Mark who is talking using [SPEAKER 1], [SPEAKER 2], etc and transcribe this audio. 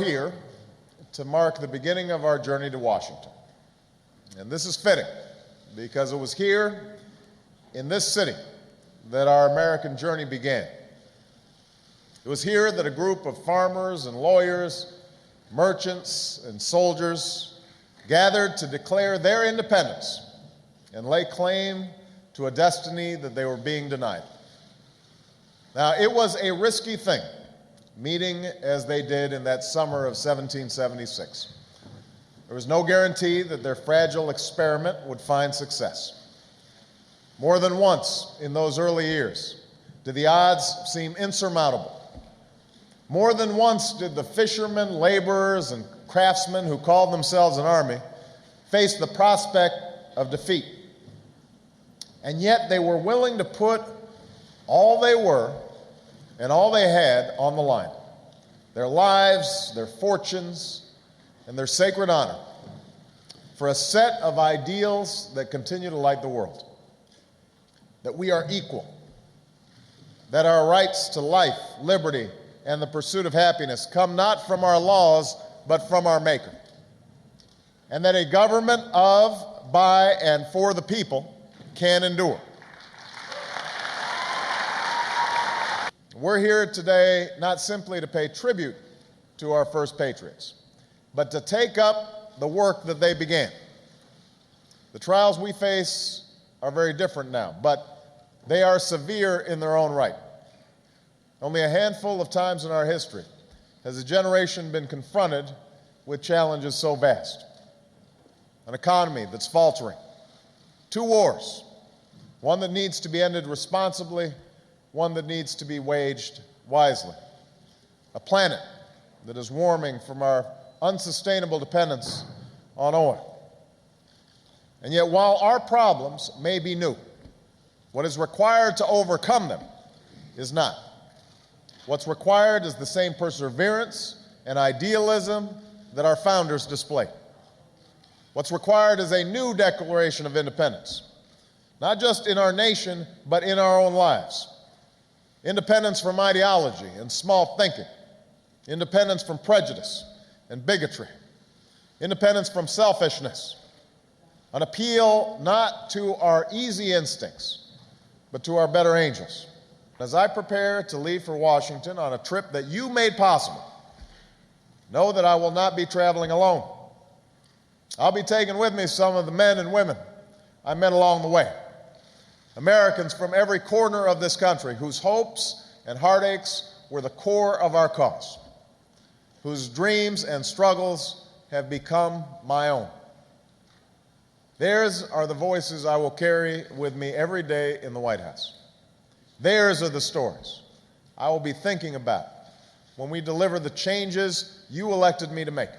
[SPEAKER 1] here to mark the beginning of our journey to Washington. And this is fitting because it was here in this city that our American journey began. It was here that a group of farmers and lawyers, merchants and soldiers gathered to declare their independence and lay claim to a destiny that they were being denied. Now, it was a risky thing, meeting as they did in that summer of 1776. There was no guarantee that their fragile experiment would find success. More than once in those early years did the odds seem insurmountable. More than once did the fishermen, laborers, and craftsmen who called themselves an army face the prospect of defeat. And yet they were willing to put all they were and all they had on the line: their lives, their fortunes, and their sacred honor for a set of ideals that continue to light the world. That we are equal, that our rights to life, liberty, and the pursuit of happiness come not from our laws, but from our Maker. And that a government of, by, and for the people can endure. We're here today not simply to pay tribute to our first patriots, but to take up the work that they began. The trials we face are very different now, but they are severe in their own right. Only a handful of times in our history has a generation been confronted with challenges so vast. An economy that's faltering, 2 wars, one that needs to be ended responsibly, one that needs to be waged wisely, a planet that is warming from our unsustainable dependence on oil. And yet, while our problems may be new, what is required to overcome them is not. What's required is the same perseverance and idealism that our founders displayed. What's required is a new declaration of independence, not just in our nation, but in our own lives. Independence from ideology and small thinking, independence from prejudice and bigotry, independence from selfishness, an appeal not to our easy instincts, but to our better angels. As I prepare to leave for Washington on a trip that you made possible, know that I will not be traveling alone. I'll be taking with me some of the men and women I met along the way. Americans from every corner of this country whose hopes and heartaches were the core of our cause, whose dreams and struggles have become my own. Theirs are the voices I will carry with me every day in the White House. Theirs are the stories I will be thinking about when we deliver the changes you elected me to make.